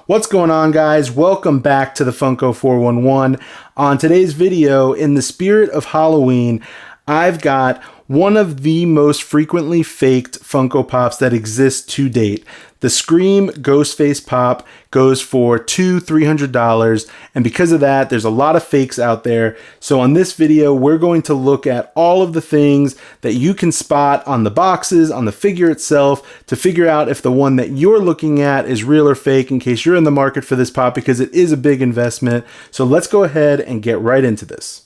What's going on, guys? Welcome back to the Funko 411. On today's video, in the spirit of Halloween, I've got one of the most frequently faked Funko Pops that exists to date. The Scream Ghost Face Pop goes for $200-$300, and because of that, there's a lot of fakes out there. So on this video, we're going to look at all of the things that you can spot on the boxes, on the figure itself, to figure out if the one that you're looking at is real or fake, in case you're in the market for this pop, because it is a big investment. So let's go ahead and get right into this.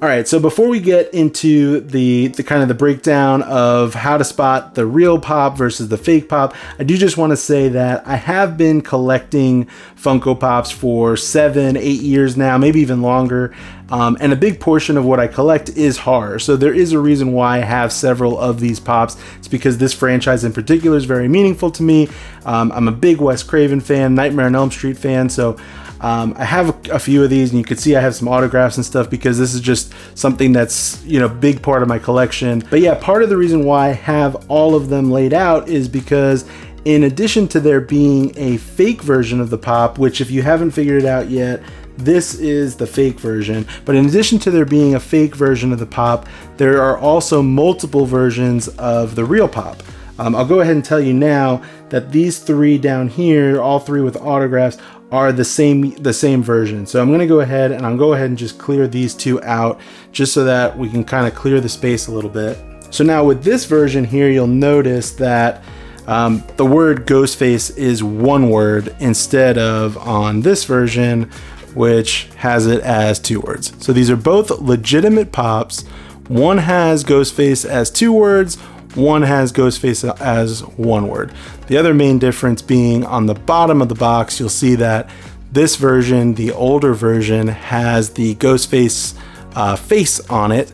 All right, so before we get into the kind of the breakdown of how to spot the real pop versus the fake pop, I do just want to say that I have been collecting Funko Pops for 7-8 years now, maybe even longer. And a big portion of what I collect is horror. So there is a reason why I have several of these pops. It's because this franchise in particular is very meaningful to me. I'm a big Wes Craven fan, Nightmare on Elm Street fan. So I have a few of these, and you can see I have some autographs and stuff because this is just something that's, you know, big part of my collection. But yeah, part of the reason why I have all of them laid out is because in addition to there being a fake version of the pop, which if you haven't figured it out yet, this is the fake version. But in addition to there being a fake version of the pop, there are also multiple versions of the real pop. I'll go ahead and tell you now that these three down here, all three with autographs, are the same version. So I'm going to go ahead and just clear these two out just so that we can kind of clear the space a little bit. So now with this version here, you'll notice that the word Ghostface is one word instead of on this version, which has it as two words. So these are both legitimate pops. One has Ghostface as two words, one has Ghostface as one word. The other main difference being on the bottom of the box, you'll see that this version, the older version, has the Ghostface face on it.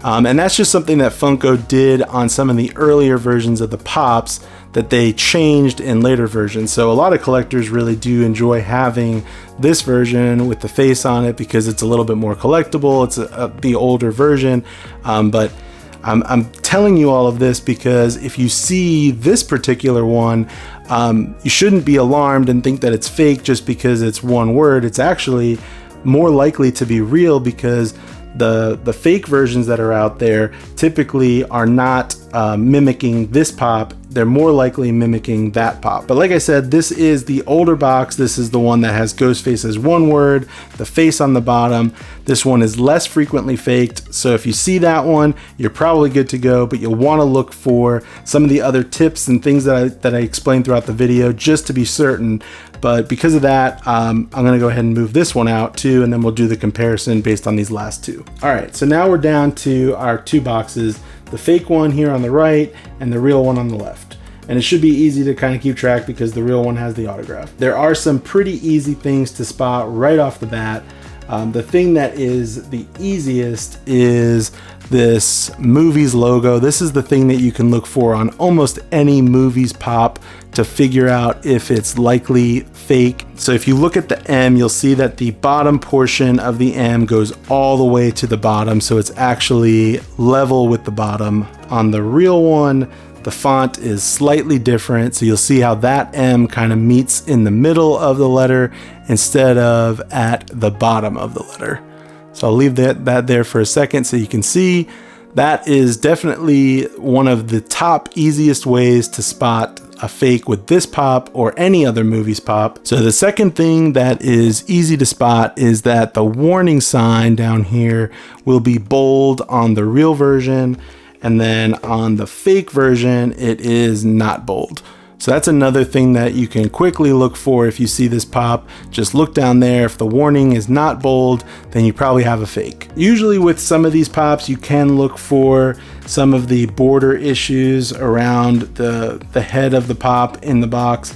And that's just something that Funko did on some of the earlier versions of the Pops that they changed in later versions. So a lot of collectors really do enjoy having this version with the face on it because it's a little bit more collectible. It's the older version, but I'm telling you all of this because if you see this particular one, you shouldn't be alarmed and think that it's fake just because it's one word. It's actually more likely to be real because the fake versions that are out there typically are not mimicking this pop. They're more likely mimicking that pop. But like I said, this is the older box. This is the one that has Ghostface as one word, the face on the bottom. This one is less frequently faked. So if you see that one, you're probably good to go, but you'll want to look for some of the other tips and things that I explained throughout the video just to be certain. But because of that, I'm gonna go ahead and move this one out too, and then we'll do the comparison based on these last two. All right, so now we're down to our two boxes, the fake one here on the right and the real one on the left. And it should be easy to kind of keep track because the real one has the autograph. There are some pretty easy things to spot right off the bat. The thing that is the easiest is this Movies logo. This is the thing that you can look for on almost any Movies pop to figure out if it's likely fake. So if you look at the M, you'll see that the bottom portion of the M goes all the way to the bottom, so it's actually level with the bottom. On the real one, the font is slightly different, so you'll see how that M kind of meets in the middle of the letter instead of at the bottom of the letter. So I'll leave that there for a second so you can see. That is definitely one of the top easiest ways to spot a fake with this pop or any other Movies pop. So the second thing that is easy to spot is that the warning sign down here will be bold on the real version, and then on the fake version, it is not bold. So that's another thing that you can quickly look for if you see this pop. Just look down there. If the warning is not bold, then you probably have a fake. Usually with some of these pops, you can look for some of the border issues around the head of the pop in the box.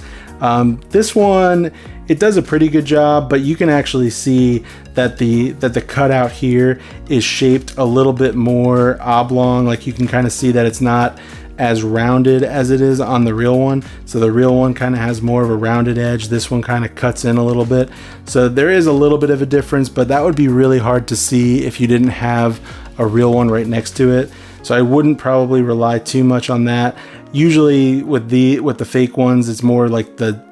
This one, it does a pretty good job, but you can actually see that the cutout here is shaped a little bit more oblong. Like you can kind of see that it's not as rounded as it is on the real one. So the real one kind of has more of a rounded edge. This one kind of cuts in a little bit. So there is a little bit of a difference, but that would be really hard to see if you didn't have a real one right next to it. So I wouldn't probably rely too much on that. Usually with the fake ones, it's more like the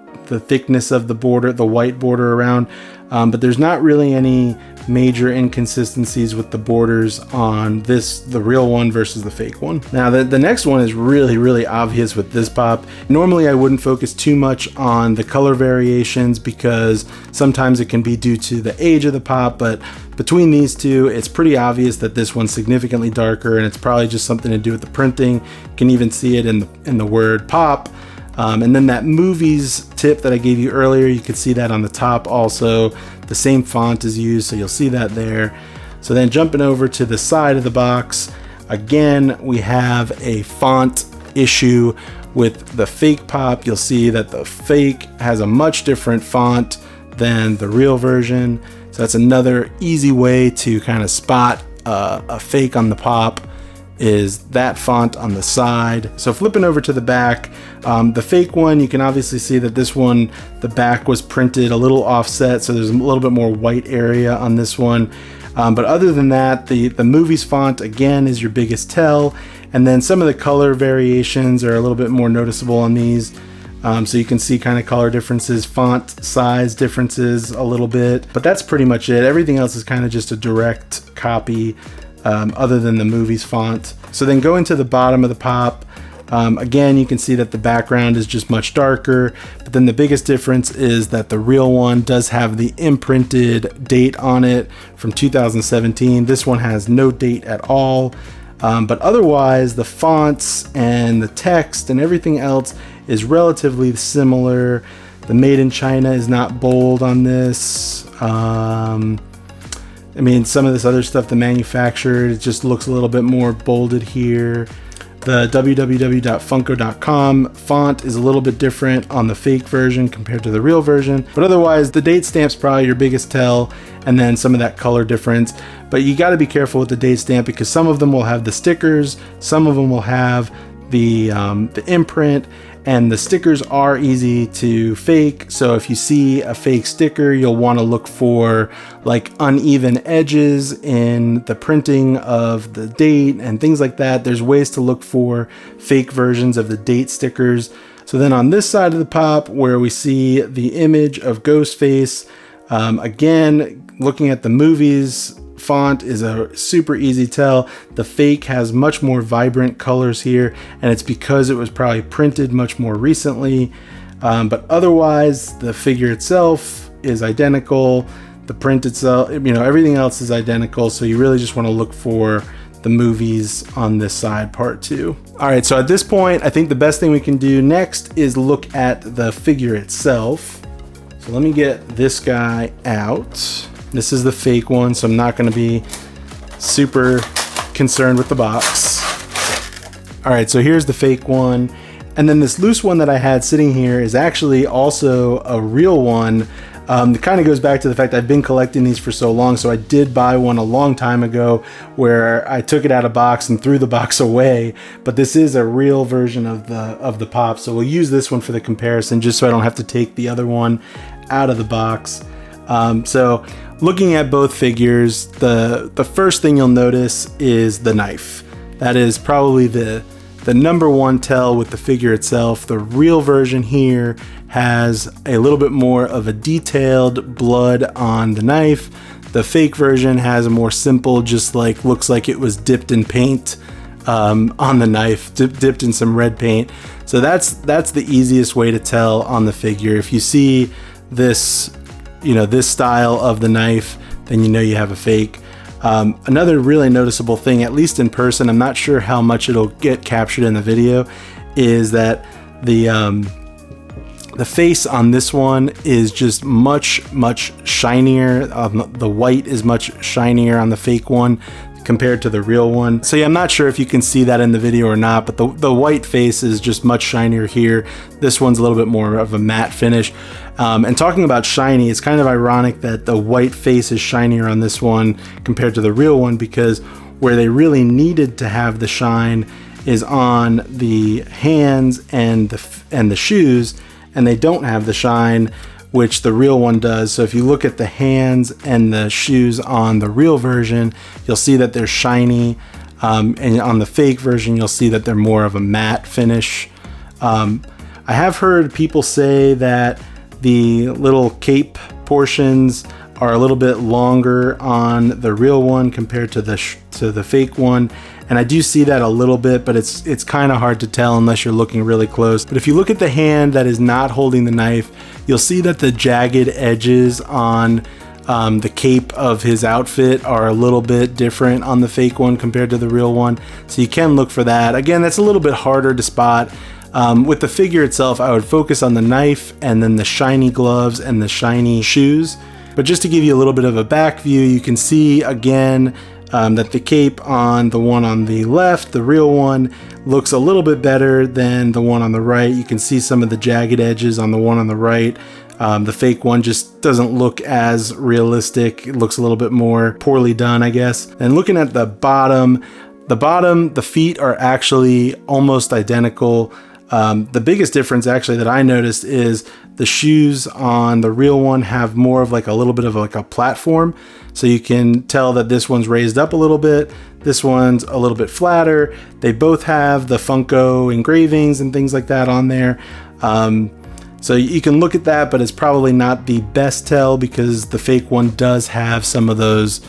thickness of the border, the white border around, but there's not really any major inconsistencies with the borders on the real one versus the fake one. Now the next one is really obvious with this pop. Normally I wouldn't focus too much on the color variations because sometimes it can be due to the age of the pop, but between these two, it's pretty obvious that this one's significantly darker, and it's probably just something to do with the printing. You can even see it in the word pop. And then that movies tip that I gave you earlier, you could see that on the top also. The same font is used, so you'll see that there. So then jumping over to the side of the box, again, we have a font issue with the fake pop. You'll see that the fake has a much different font than the real version. So that's another easy way to kind of spot a fake on the pop, is that font on the side. So flipping over to the back, the fake one, you can obviously see that this one, the back was printed a little offset, so there's a little bit more white area on this one. But other than that, the movies font again is your biggest tell, and then some of the color variations are a little bit more noticeable on these. So you can see kind of color differences, font size differences a little bit, but that's pretty much it. Everything else is kind of just a direct copy, other than the movies font. So then going to the bottom of the pop, again, you can see that the background is just much darker, but then the biggest difference is that the real one does have the imprinted date on it from 2017. This one has no date at all, but otherwise the fonts and the text and everything else is relatively similar. The made in China is not bold on this. I mean, some of this other stuff, the manufacturer, it just looks a little bit more bolded here. The www.funko.com font is a little bit different on the fake version compared to the real version, but otherwise the date stamp's probably your biggest tell, and then some of that color difference. But you got to be careful with the date stamp because some of them will have the stickers, some of them will have the imprint, and the stickers are easy to fake. So if you see a fake sticker, you'll want to look for like uneven edges in the printing of the date and things like that. There's ways to look for fake versions of the date stickers. So then on this side of the pop where we see the image of Ghostface, again, looking at the movies font is a super easy tell. The fake has much more vibrant colors here, and it's because it was probably printed much more recently. But otherwise, the figure itself is identical. The print itself, you know, everything else is identical. So you really just want to look for the movies on this side part too. All right, so at this point, I think the best thing we can do next is look at the figure itself. So let me get this guy out. This is the fake one, so I'm not going to be super concerned with the box. All right, so here's the fake one. And then this loose one that I had sitting here is actually also a real one. It kind of goes back to the fact I've been collecting these for so long. So I did buy one a long time ago where I took it out of box and threw the box away. But this is a real version of the pop. So we'll use this one for the comparison just so I don't have to take the other one out of the box. So looking at both figures, the first thing you'll notice is the knife. That is probably the number one tell with the figure itself. The real version here has a little bit more of a detailed blood on the knife. The fake version has a more simple, just like looks like it was dipped in paint on the knife, dipped in some red paint. So that's the easiest way to tell on the figure. If you see this, you know, this style of the knife, then you know you have a fake. Another really noticeable thing, at least in person, I'm not sure how much it'll get captured in the video, is that the face on this one is just much shinier. The white is much shinier on the fake one compared to the real one. So yeah, I'm not sure if you can see that in the video or not, but the white face is just much shinier here. This one's a little bit more of a matte finish. And talking about shiny, it's kind of ironic that the white face is shinier on this one compared to the real one, because where they really needed to have the shine is on the hands and the shoes, and they don't have the shine which the real one does. So if you look at the hands and the shoes on the real version, you'll see that they're shiny, and on the fake version you'll see that they're more of a matte finish. I have heard people say that the little cape portions are a little bit longer on the real one compared to the fake one, and I do see that a little bit, but it's kind of hard to tell unless you're looking really close. But if you look at the hand that is not holding the knife, you'll see that the jagged edges on the cape of his outfit are a little bit different on the fake one compared to the real one, so you can look for that. Again, that's a little bit harder to spot. With the figure itself, I would focus on the knife and then the shiny gloves and the shiny shoes. But just to give you a little bit of a back view, you can see again that the cape on the one on the left, the real one, looks a little bit better than the one on the right. You can see some of the jagged edges on the one on the right. The fake one just doesn't look as realistic. It looks a little bit more poorly done, I guess. And looking at the bottom, the feet are actually almost identical. The biggest difference actually that I noticed is the shoes on the real one have more of like a little bit of like a platform. So you can tell that this one's raised up a little bit. This one's a little bit flatter. They both have the Funko engravings and things like that on there. So you can look at that, but it's probably not the best tell because the fake one does have some of those,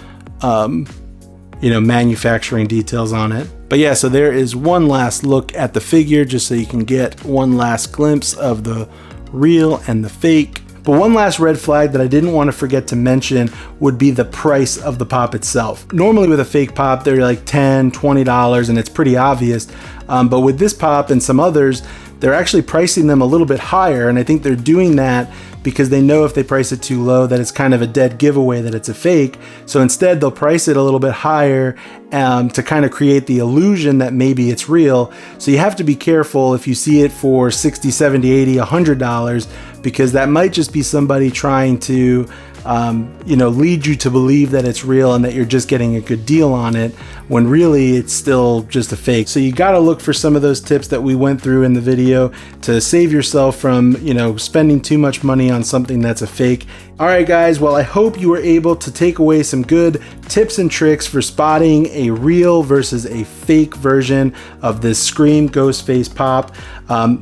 manufacturing details on it. But yeah, so there is one last look at the figure just so you can get one last glimpse of the real and the fake. But one last red flag that I didn't want to forget to mention would be the price of the pop itself. Normally with a fake pop, they're like $10, $20 and it's pretty obvious. But with this pop and some others, they're actually pricing them a little bit higher, and I think they're doing that because they know if they price it too low that it's kind of a dead giveaway that it's a fake. So instead they'll price it a little bit higher to kind of create the illusion that maybe it's real. So you have to be careful if you see it for $60, $70, $80, $100, because that might just be somebody trying to lead you to believe that it's real and that you're just getting a good deal on it, when really it's still just a fake. So you got to look for some of those tips that we went through in the video to save yourself from, spending too much money on something that's a fake. All right, guys, well, I hope you were able to take away some good tips and tricks for spotting a real versus a fake version of this Scream Ghost Face Pop.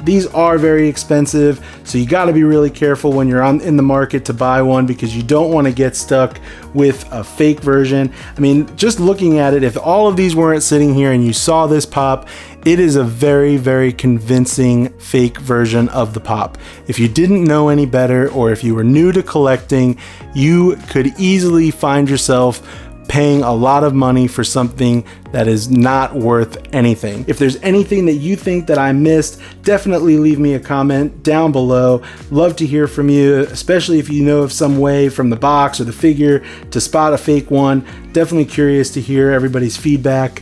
These are very expensive, so you got to be really careful when you're in the market to buy one, because you don't want to get stuck with a fake version. I mean, just looking at it, if all of these weren't sitting here and you saw this pop, it is a very, very convincing fake version of the pop. If you didn't know any better, or if you were new to collecting, you could easily find yourself paying a lot of money for something that is not worth anything. If there's anything that you think that I missed, definitely leave me a comment down below. Love to hear from you, especially if you know of some way from the box or the figure to spot a fake one. Definitely curious to hear everybody's feedback.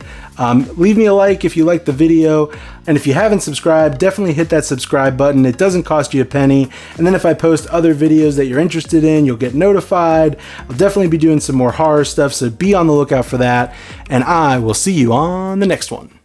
Leave me a like if you liked the video, and if you haven't subscribed, definitely hit that subscribe button. It doesn't cost you a penny, and then if I post other videos that you're interested in, you'll get notified. I'll definitely be doing some more horror stuff, so be on the lookout for that, and I will see you on the next one.